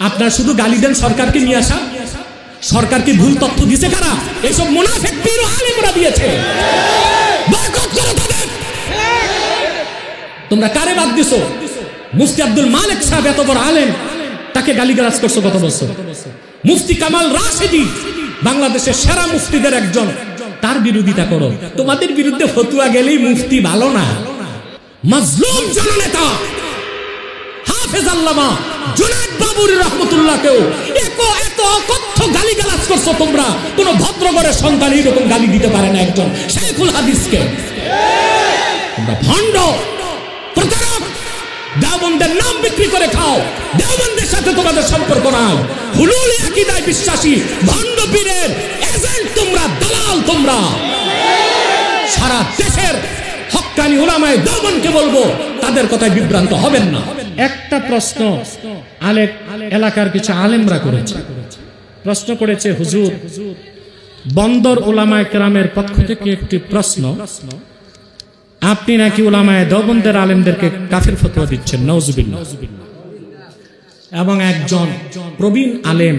আপনার শুধু গালি দেন সরকারকে নিয়ে আসা। সরকারকে ভুল তথ্য দিয়েছে কারা? এইসব মুনাফিক পীর ও আলেমরা দিয়েছে। বয়কট করো তাদের। তোমরা কারে বাদ দিছো? মুফতি আব্দুল মালিক সাহেব এত বড় আলেম, তাকে গালিগালাজ করছো কত বছর? মুফতি কামাল রাশেদি বাংলাদেশের সেরা মুফতিদের একজন, তার বিরোধিতা করো। তোমাদের বিরুদ্ধে ফতুয়া গেলেই মুফতি ভালো না। মাজলুম জননেতা হাফেজ আল্লামা জুনায়েদ বাবুরী রাহমাতুল্লাহকেও এত অকথ্য গালিগালাজ করছো তোমরা। কোন ভদ্রঘরের সন্তান এরকম গালি দিতে পারে না একজন শাইখুল হাদিসকে। তোমরা ভণ্ড, প্রতারক, দেওবন্দের নাম বিক্রি করে খাও। দেওবন্দের সাথে তোমাদের সম্পর্ক নাই। হুলুল আকীদায় বিশ্বাসী ভণ্ড পীরের এজেন্ট তোমরা, দালাল তোমরা। সারা দেশের হক্কানি উলামায়ে দেওবন্দকে বলবো, তাদের কথায় বিভ্রান্ত হবেন না। একটা প্রশ্ন আলেম এলাকার কিছু আলেমরা করেছে। প্রশ্ন করেছে, হুজুর বন্দর উলামায়ে কেরামের পক্ষ থেকে একটি প্রশ্ন, আপনি নাকি উলামায়ে দেওবন্দের আলেমদেরকে কাফের ফতোয়া দিচ্ছেন, নাউজুবিল্লাহ। এবং একজন প্রবীণ আলেম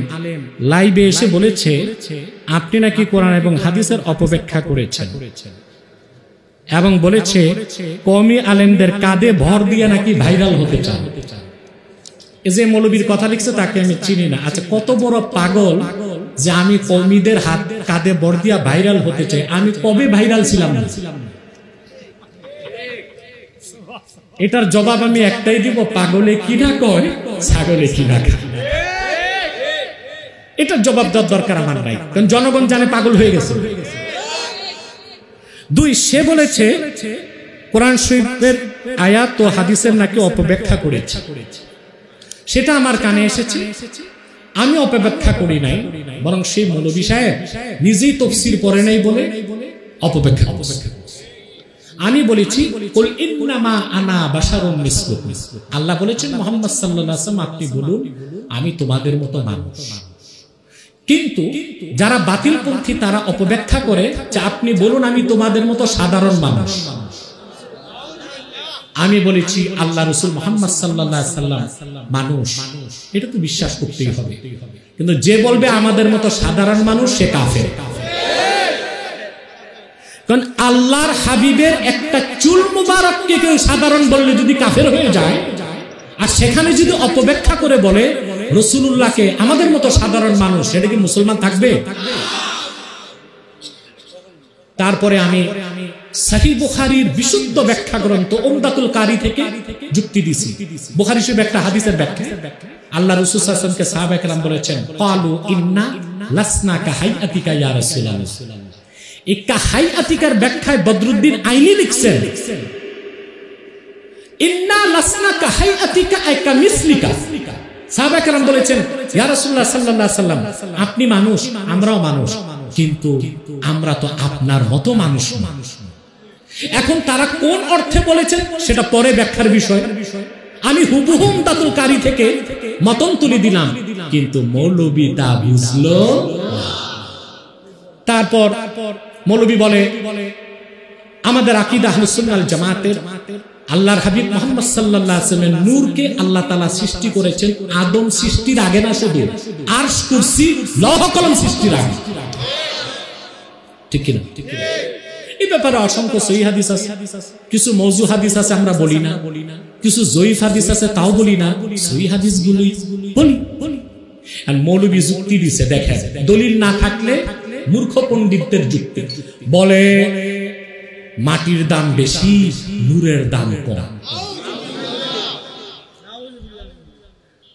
লাইভে এসে বলেছে, আপনি নাকি কোরআন এবং হাদিসের অপব্যাখ্যা করেছেন এবং বলেছে কওমি আলেমদের কাঁধে ভর দিয়ে নাকি ভাইরাল হতে চান। এই যে মৌলবীর কথা লিখছে তাকে আমি চিনি না। আচ্ছা, কত বড় পাগল যে আমি কওমিদের হাত কাঁধে ভর দিয়া ভাইরাল হতে চাই। আমি কবে ভাইরাল ছিলাম না? এটার জবাব আমি একটাই দিব, পাগলে কি না কয়, ছাগলে কি না খায়। এটার জবাব দেওয়ার দরকার আমার নাই, কারণ জনগণ জানে পাগল হয়ে গেছে। দুই, সে বলেছে কোরআন শরীফের আয়াত ও হাদিসের নাকি অপব্যাখ্যা করেছে। সেটা আমার কানে এসেছে, আমি অপব্যাখ্যা করি নাই, বরং সেই মৌলভী সাহেব নিজেই তাফসীর পড়ে নাই বলে অপব্যাখ্যা করেছে। আমি বলেছি কুল ইন্নামা আনা বাশারুম মিসলুকুম। আল্লাহ বলেছেন মুহাম্মদ সাল্লাল্লাহু আলাইহি ওয়াসাল্লাম আপনি বলুন আমি তোমাদের মতো মানুষ। কিন্তু যারা বাতিলপন্থী তারা অপব্যাখ্যা করে যে আপনি বলুন আমি তোমাদের মতো সাধারণ মানুষ। আমি বলেছি আল্লাহ রাসূল মুহাম্মদ সাল্লাল্লাহু আলাইহি ওয়াসাল্লাম মানুষ, এটা তো বিশ্বাস করতেই হবে। কিন্তু যে বলবে আমাদের মতো সাধারণ মানুষ সে কাফের। কারণ আল্লাহর হাবিবের একটা চুল মুবারককে কেউ সাধারণ বললে যদি কাফের হয়ে যায়, আর সেখানে যদি অপব্যাখ্যা করে বলে রাসূলুল্লাহকে আমাদের মতো সাধারণ মানুষ, সেটা কি মুসলমান থাকবে? তারপরে আমি সহিহ বুখারীর বিশুদ্ধ ব্যাখ্যা গ্রন্থ উমদাতুল কারি থেকে যুক্তি দিছি। বুখারী শরীফ একটা হাদিসের ব্যাখ্যা, আল্লাহ রাসূল সাল্লাল্লাহু আলাইহি ওয়াসাল্লামকে সাহাবায়ে কেরাম বলেছেন ক্বালু ইন্না লাসনা কাহাইয়াতিকা ইয়া রাসূলুল্লাহ। এই কাহাইয়াতিকার ব্যাখ্যায় বদরুদ্দিন আইনি লিখছেন ইন্না লাসনা কাহাইয়াতিকা আই কামিসলিকা। সাহাবায়ে কেরাম বলেছেন ইয়া রাসূলুল্লাহ সাল্লাল্লাহু আলাইহি ওয়াসাল্লাম আপনি মানুষ, আমরাও মানুষ, কিন্তু আমরা তো আপনার মতো মানুষ না। এখন তারা কোন অর্থে বলেছেন সেটা পরে ব্যাখ্যার বিষয়। আমি হুবহু উমদাতুল কারি থেকে মতন তুলে দিলাম, কিন্তু মৌলবী তা বুঝলো। তারপর মৌলবী বলে আমাদের আকীদা আহলুস সুন্নাহ ওয়াল জামাতের আল্লাহর হাবিব মুহাম্মদ সাল্লাল্লাহু আলাইহি ওয়াসাল্লামের নূরকে আল্লাহ তাআলা সৃষ্টি করেছেন আদম সৃষ্টির আগে না, শুধু আরশ কুরসি লৌহ কলম সৃষ্টির আগে। ঠিক কি না? এই ব্যাপারে অসংখ্য সহিহ হাদিস আছে, কিছু মওযু হাদিস আছে আমরা বলি না, কিছু জয়ীফ হাদিস আছে তাও বলি না, সহিহ হাদিসগুলোই বলি। আর মৌলবী যুক্তি দিছে, দেখেন দলিল না থাকলে মূর্খ পণ্ডিতদের যুক্তি বলে মাটির দাম বেশি, নূরের দাম কম।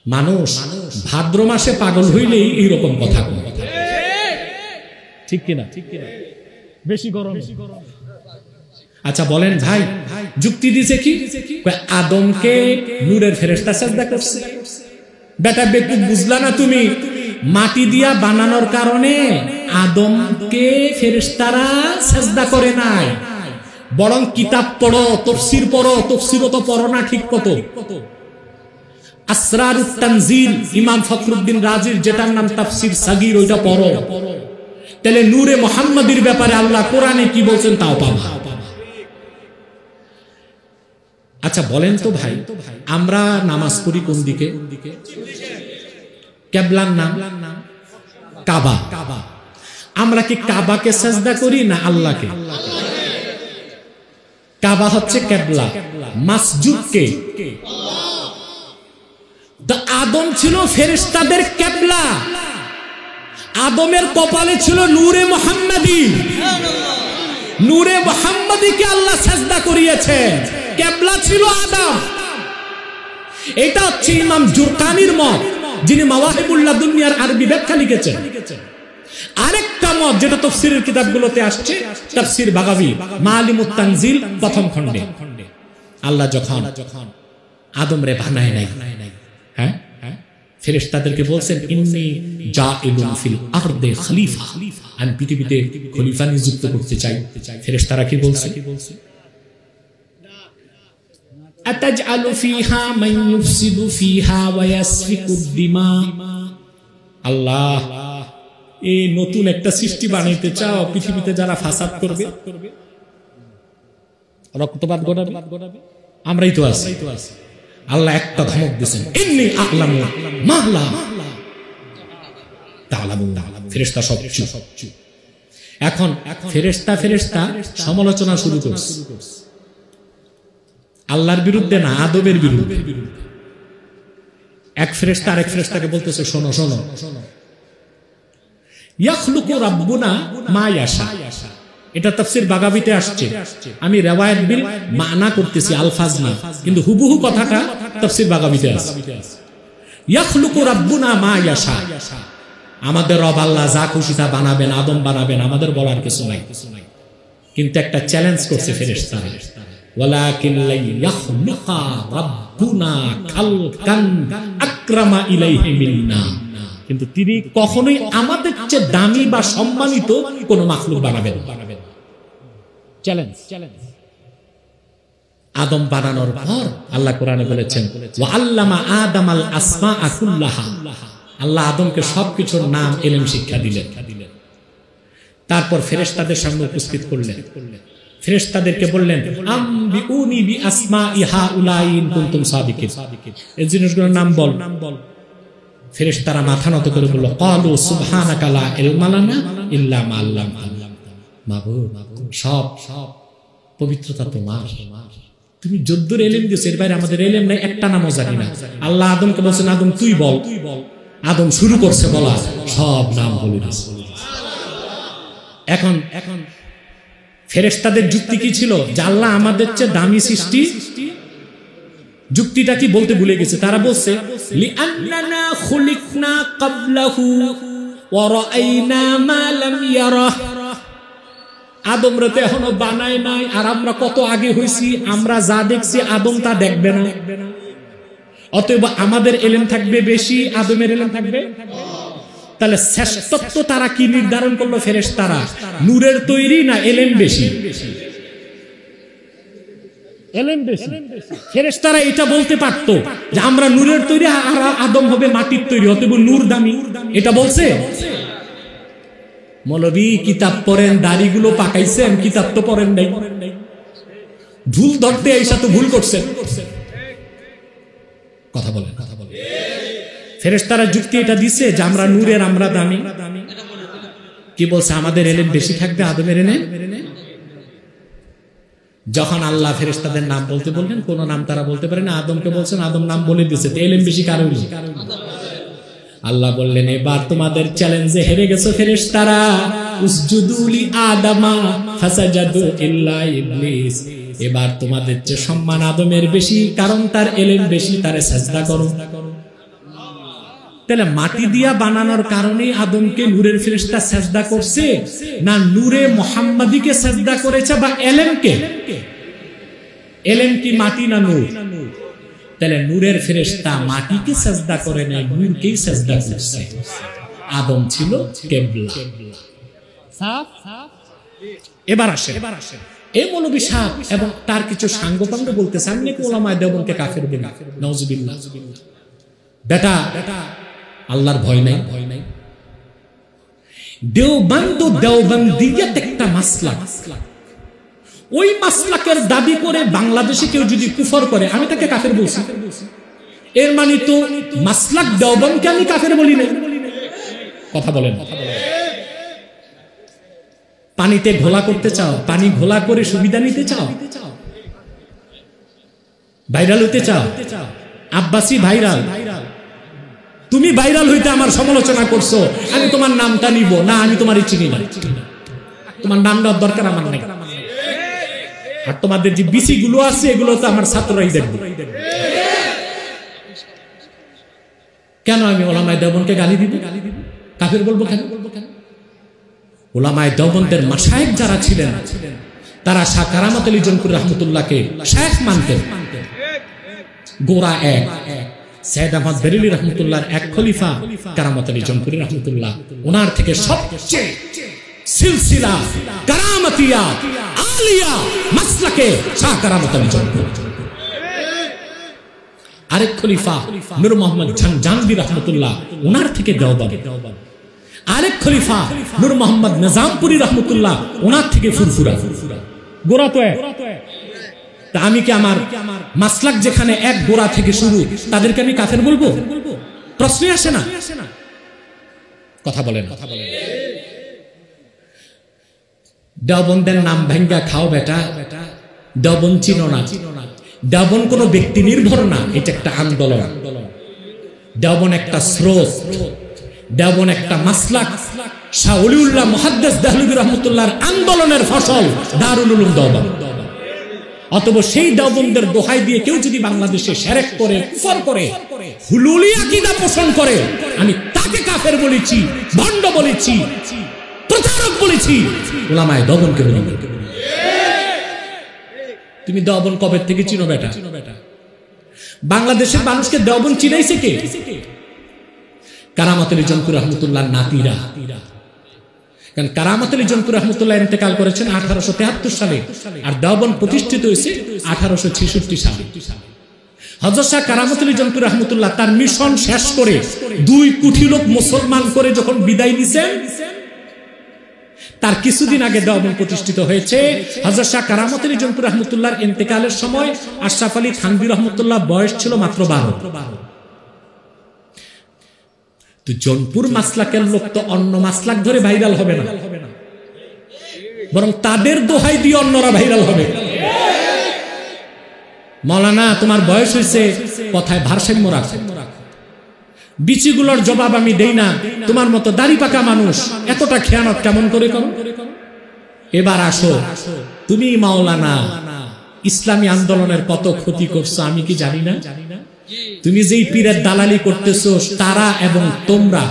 মানুষ ভাদ্র মাসে পাগল হইলেই এইরকম কথা কয়, ঠিক কিনা? বেশি গরম। আচ্ছা বলেন ভাই, যুক্তি দিছে কি? আদমকে নূরের ফেরেশতা সিজদা করছে। বেটা বেকুব, বুঝলা না তুমি? মাটি দিয়া বানানোর কারণে আদমকে ফেরেশতারা সিজদা করে নাই, বরং কিতাব পড়ো, তাফসীর পড়ো। তাফসীরও তো পড়ো না ঠিক কত। আসরারুত তানজিল ইমাম ফখরুদ্দিন রাজির যেটার নাম তাফসীর সাগীর, ওইটা পড়ো। তাহলে নূরে মুহাম্মাদির ব্যাপারে আল্লাহ কোরআনে কি বলছেন তাও পাবা। আচ্ছা বলেন তো ভাই, আমরা নামাজ পড়ি কোন দিকে? কিবলার নাম কাবা। আমরা কি কাবাকে সাজদা করি না আল্লাহকে? কাবা হচ্ছে কিবলা, মসজিদ কে? তো আদম ছিল ফেরেশতাদের কিবলা। আদমের কপালে ছিল নূরে মুহাম্মাদি। নূরে মুহাম্মাদিকে আল্লাহ সাজদা করিয়েছেন, কিবলা ছিল আদম। এটা হচ্ছে ইমাম জুরকানির মত, যিনি মাওয়াহিবুল্লাহ দুনিয়ার আরবি ব্যাখ্যা লিখেছেন। আরেকটা মত যেটা তাফসীরের কিতাবগুলোতে আসছে, তাফসীর বাগাবী মাআলিমুত তানজিল প্রথম খণ্ডে, আল্লাহ যখন আদম রে বানায় নাই, হ্যাঁ, ফেরেশতাদেরকে বলছেন ইন্নী জাইলুন ফিল আরদি খলিফা, আমি পৃথিবীতে খলিফা নিযুক্ত করতে চাই। ফেরেশতারা কি বলছে? আতাজআলু ফিহা মান ইউফসিদু ফিহা ওয়া ইয়াসফিকুদ দিমা। আল্লাহ, এই নতুন একটা সৃষ্টি বানাইতে চাও, পৃথিবীতে যারা ফাসাদ করবে, রক্তপাত ঘটাবে, আমরাই তো আছি। আল্লাহ একটা ধমক দিয়েছেন, ইন্নী আ'লামু মা লা তা'লামুন। ফেরেশতা সব চুপ। এখন ফেরেশতা সমালোচনা শুরু করছে, আল্লাহর বিরুদ্ধে না, আদমের বিরুদ্ধে। এক ফেরেশতা আরেক ফেরেশতাকে বলতেছে, শোনো শোনো, ইয়াখলুকু রাব্বুনা মা ইয়াশা। এটা তাফসীর বাগাবীতে আসছে। আমি রিওয়ায়াত বিল মানা করতেছি, আলফাজ না, কিন্তু হুবহু কথাটা তাফসীর বাগাবীতে আছে। ইয়াখলুকু রাব্বুনা মা ইয়াশা, আমাদের রব আল্লাহ যা খুশি তা বানাবেন, আদম বানাবেন, আমাদের বলার কিছু নাই। কিন্তু একটা চ্যালেঞ্জ করছে ফেরেশতারা, ওয়ালাকিন লা ইয়াখলুকা রাব্বুনা খালকান আকরামা ইলাইহি মিন্না। কিন্তু তিনি কখনোই আমাদের চেয়ে দামি বা সম্মানিত কোন মাখলুক বানাবেন না। চ্যালেঞ্জ। আদম বানানোর পর আল্লাহ কোরআনে বলেছেন, ওয়া আল্লামা আদামাল আসমাআ কুল্লাহা। আল্লাহ আদমকে সবকিছুর নাম, ইলম শিক্ষা দিলেন। তারপর ফেরেশতাদের সামনে উপস্থিত করলেন। ফেরেশতাদেরকে বললেন, আম্বিউনি বিআসমাই হাউলাই ইন কুনতুম সাদিকিন। এই জিনিসগুলোর নাম বল। ফেরেশতারা মাথা নত করে বলল, ক্বালু সুবহানাকা লা ইলমা লানা ইল্লা মা আল্লামতানা। মাবুদ, সব পবিত্রতা তোমার, তুমি যদ্দুর ইলম দিয়েছো, এর বাইরে আমাদের ইলম নাই, একটা নামও জানি না। আল্লাহ আদমকে বলছেন, আদম তুই বল। আদম শুরু করছে বলা, সব নাম বলে দিয়েছে। এখন ফেরেশতাদের যুক্তি কি ছিল? যে আল্লাহ আমাদের চেয়ে দামি সৃষ্টি। যুক্তিটা কি বলতে ভুলে গেছে। তারা বলছে, লিআন্নানা খুলিকনা ক্বাবলাহু ওয়া রাআইনা মা লাম ইয়ারাহ। আদম রে তো এখনো বানায় নাই, আর আমরা কত আগে হইছি, আমরা যা দেখছি আদম তা দেখবে না। অতএব আমাদের ইলম থাকবে বেশি, আদমের ইলম থাকবে। তাহলে শ্রেষ্ঠত্ব তারা কি নির্ধারণ করলো? ফেরেশতারা নূরের তৈরি না ইলম বেশি? ফেরেশতারা এটা বলতে পারতো যে আমরা নূরের তৈরি, আর আদম হবে মাটির তৈরি, অতএব নূর দামি। এটা বলছে? মৌলভী কিতাব পড়েন, দাড়িগুলো পাকাইছেন, কিতাব তো পড়েন নাই। ভুল ধরতে এইসা তো ভুল করছেন। কথা বলেন। ফেরেশতারা যুক্তি এটা দিছে যে আমরা নূরের, আমরা দামি। কি বলছে? আমাদের ইলম বেশি থাকবে আদমের ইলম। যখন আল্লাহ ফেরেশতাদের নাম বলতে বললেন, কোন নাম তারা বলতে পারে না। আদমকে বলছেন, আদম নাম বলে দিয়েছে, ইলম বেশি কারো। আল্লাহ বললেন, এবার তোমাদের চ্যালেঞ্জে হেরে গেছো ফেরেশতারা। উসজুদু লি আদামা ফাসাজাদু ইল্লা ইবলিস। এবার তোমাদের যে সম্মান আদমের বেশি, কারণ তার ইলম বেশি, তারে সাজদা করো। তাহলে মাটি দিয়া বানানোর কারণে আদমকে নূরের ফেরেশতা সাজদা করছে, না নূরে মুহাম্মাদিকে সাজদা করেছে, বা ইলমকে? ইলম কি মাটি না নূর? তাহলে নূরের ফেরেশতা মাটিকে সাজদা করে নাই, নূরকেই সাজদা করছে। আদম ছিল কিবলা। এবার আসে এই মৌলভী সাহেব এবং তার কিছু সাঙ্গপাঙ্গ বলতেছে, আমি নাকি উলামায়ে দেওবন্দকে কাফের বলি। নাউজুবিল্লাহ। বেটা, আল্লাহর ভয় নাই। দেওবন্দিয়ত একটা মাসলাক। ওই মাসলাকের দাবি করে বাংলাদেশে কেউ যদি কুফর করে, আমি তাকে কাফের বলছি। এর মানে তো মাসলাক দেওবন্দকে আমি কাফের বলি না। কথা বলেন। পানিতে ঘোলা করতে চাও, পানি ঘোলা করে সুবিধা নিতে চাও, ভাইরাল হইতে চাও, আব্বাসি ভাইরাল, তুমি ভাইরাল হইতে আমার সমালোচনা করছো, আমি তোমার নামটা নিব না, আমি তোমারই চিনি না, তোমার নাম দেওয়ার দরকার আমার নেই। আর তোমাদের যে বিসি গুলো আছে এগুলো তো আমার ছাত্ররাই দেখবে। কেন আমি ওলামায়ে দেওবন্দকে গালি দিব, কাফের বলবো কেন? ওলামায়ে দেওবন্দের মাশায়েখ যারা ছিলেন তারা শাহ কারামত আলী জনপুরি রহমতুল্লাহকে শায়েখ মানতেন। গোরা এক সৈয়দ আহমদ বেরেলী রহমতুল্লাহর এক খলিফা কারামত আলী জনপুরি রহমতুল্লাহ, ওনার থেকে সবচেয়ে সিলসিলা কারামতিয়া আলিয়া মাসলাকে শাহ কারামত আলী জনপুরি। আরেক খলিফা নূর মোহাম্মদ জাহাঙ্গীর রহমতুল্লাহ, ওনার থেকে দেওবন্দ। আরেক খলিফা নূর মোহাম্মদ নিজামপুরি রহমতুল্লাহ, ওনার থেকে ফুরফুরা। গোরা তো এক। তা আমি কি আমার মাসলাক যেখানে এক গোরা থেকে শুরু, তাদেরকে আমি কাফের বলবো? প্রশ্নই আসে না। কথা বলেন। দেওবন্দের নাম ভাঙ্গা খাও বেটা, দেওবন্দ চিনো না। দেওবন্দ কোনো ব্যক্তি নির্ভর না, এটা একটা আন্দোলন। দেওবন্দ একটা স্রোত, দেওবন্দ একটা মাসলাক। শাহ ওলিউল্লাহ মুহাদ্দিস দেহলভী রাহমাতুল্লাহর আন্দোলনের ফসল দারুল উলুম দেওবন্দ। অতএব সেই দেওবন্দের দোহাই দিয়ে কেউ যদি বাংলাদেশে শিরক করে, কুফর করে, হুলুলি আকীদা পোষণ করে, আমি তাকে কাফের বলেছি, ভণ্ড বলেছি, প্রতারক বলেছি, উলামায়ে দেওবন্দকে বলি। তুমি দেওবন্দ কবে থেকে চিনো বেটা? বাংলাদেশের মানুষকে দেওবন্দ চিনাইছে কে? কারামত আলী জনপুরি রহমতুল্লাহর নাতিরা। কারণ কারামত আলী জনপুরি রহমতুল্লাহ ইন্তেকাল করেছেন 1873 সালে, আর দেওবন্দ প্রতিষ্ঠিত হয়েছে 1866 সালে। হযরত শাহ কারামত আলী জনপুরি রহমতুল্লাহ তার মিশন শেষ করে 2 কোটি লোক মুসলমান করে যখন বিদায় নিছেন, তার কিছুদিন আগে দেওবন্দ প্রতিষ্ঠিত হয়েছে। হযরত শাহ কারামত আলী জনপুরি রহমতুল্লাহর ইন্তেকালের সময় আশরাফ আলী থানভী রহমতুল্লাহ বয়স ছিল মাত্র 12। তো জনপুর মাসলাকের লোক তো অন্য মাসলাক ধরে ভাইরাল হবে না, বরং তাদের দোহাই দিয়ে অন্যরা ভাইরাল হবে। মাওলানা তোমার বয়স হয়েছে, কথায় ভারসাম্য রাখো। বিচিগুলোর জবাব আমি দেই না, তোমার মতো দাড়ি পাকা মানুষ এতটা খেয়ানত কেমন করে করো? এবার আসো, তুমি মাওলানা ইসলামী আন্দোলনের কত ক্ষতি করছো আমি কি জানি না? তুমি যেই পীরের দালালি করতেছো, তারা এবং তোমরা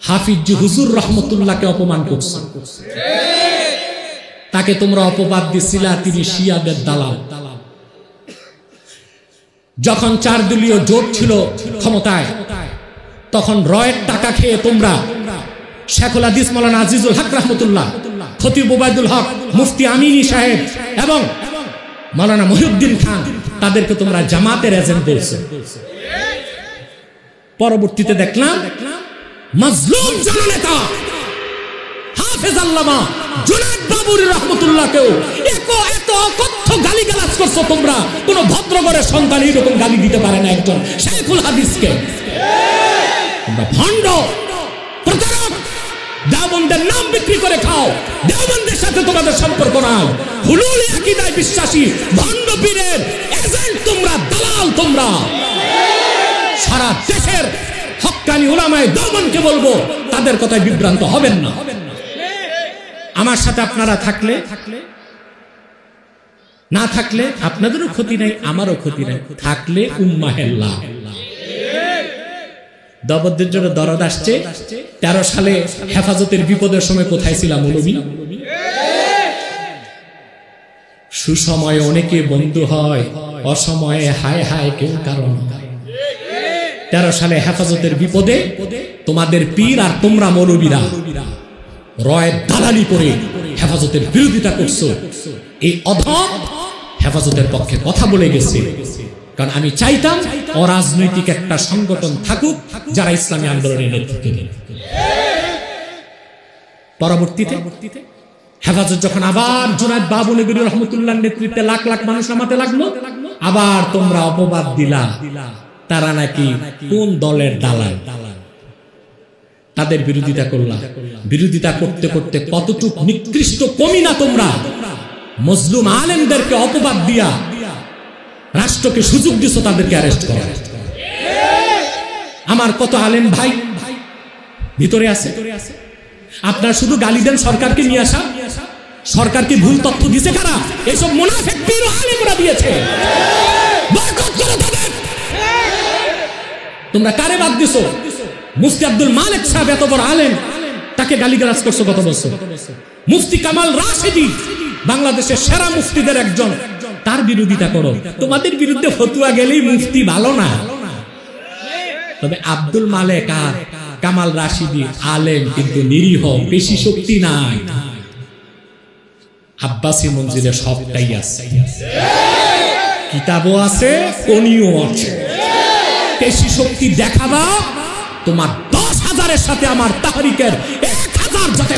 হাফিজ হুজুর রহমতুল্লাহকে অপমান করছো। তাকে তোমরা অপবাদ দিছিলা তিনি শিয়াদের দালাল। যখন 4 দলীয় জোট ছিল ক্ষমতায়, তখন রয়ের টাকা খেয়ে তোমরা শেখুল হাদিস মাওলানা আজিজুল হক রহমতুল্লাহ, খতিব ওবায়দুল হক, মুফতি আমিনী সাহেব এবং মাওলানা মহিউদ্দিন খান, তাদেরকে তোমরা জামাতের এজেন্ট বলছো। পরবর্তীতে দেখলাম মাজলুম জননেতা হাফেজ আল্লামা জুনায়েদ বাবুরী রহমতুল্লাহকেও এত অকথ্য গালিগালাজ করছো তোমরা। কোন ভদ্রঘরের সন্তান এরকম গালি দিতে পারে না একজন শেখুল হাদিসকে। তোমরা ভণ্ড, প্রতারক, দেওবন্দের নাম বিক্রি করে খাও, দেওবন্দের সাথে তোমাদের সম্পর্ক নাই, হুলুলি আকীদায় বিশ্বাসী ভণ্ড পীরের এজেন্ট তোমরা, দালাল তোমরা। সারা দেশের হক্কানি উলামায়ে দেওবন্দকে বলবো, তাদের কথায় বিভ্রান্ত হবেন না। আমার সাথে আপনারা থাকলে, না থাকলে আপনাদেরও ক্ষতি নাই, আমারও ক্ষতি নাই। থাকলে উম্মাহেল্লাহ। দেওবন্দের জন্য দরদ আসছে। 13 সালে হেফাজতের বিপদের সময় কোথায় ছিলাম মৌলভী? সুসময়ে অনেকে বন্ধু হয়, অসময়ে হায় হায় কেউ কারণ। 13 সালে হেফাজতের বিপদে তোমাদের পীর আর তোমরা মৌলভীরা রয়ের দালালি করে হেফাজতের বিরোধিতা করছো। এই অধম হেফাজতের পক্ষে কথা বলে গেছে। কারণ আমি চাইতাম অরাজনৈতিক একটা সংগঠন থাকুক যারা ইসলামী আন্দোলনের নেতৃত্ব দেন। পরবর্তীতে হেফাজত যখন আবার জুনায়েদ বাবু নগরী রহমতুল্লাহর নেতৃত্বে লাখ লাখ মানুষ নামাতে লাগলো, আবার তোমরা অপবাদ দিলা তারা নাকি কোন দলের দালাল, তাদের বিরোধিতা করলা। বিরোধিতা করতে করতে কতটুক নিকৃষ্ট কমিনা তোমরা মজলুম আলেমদেরকে অপবাদ দিয়া রাষ্ট্রকে সুযোগ দিছো তাদেরকে অ্যারেস্ট করা। আমার কত আলেম ভাই ভিতরে আছে, আপনার শুধু গালি দেন সরকারকে নিয়ে আসা। সরকারকে ভুল তথ্য দিয়েছে কারা? এইসব মুনাফিক পীর ও আলেমরা দিয়েছে। বয়কট করো তাদের। তোমরা কারে বাদ দিছো? মুফতি আব্দুল মালিক সাহেব এত বড় আলেম, তাকে গালিগালাজ করছো কত বছর। মুফতি কামাল রাশেদি বাংলাদেশের সেরা মুফতিদের একজন, তার বিরোধিতা করো। তোমাদের বিরুদ্ধে ফতুয়া গেলেই মুফতি ভালো না। তবে আব্দুল মালেক আর কামাল রাশিদি আলেম কিন্তু নিরীহ, বেশি শক্তি নাই। আব্বাসী মঞ্জিলে সবটাই আছে, কিতাবও আছে, কোনিও আছে। বেশি শক্তি দেখাবা, তোমার 10,000-এর সাথে আমার তাহরিকের 1,000 যাতে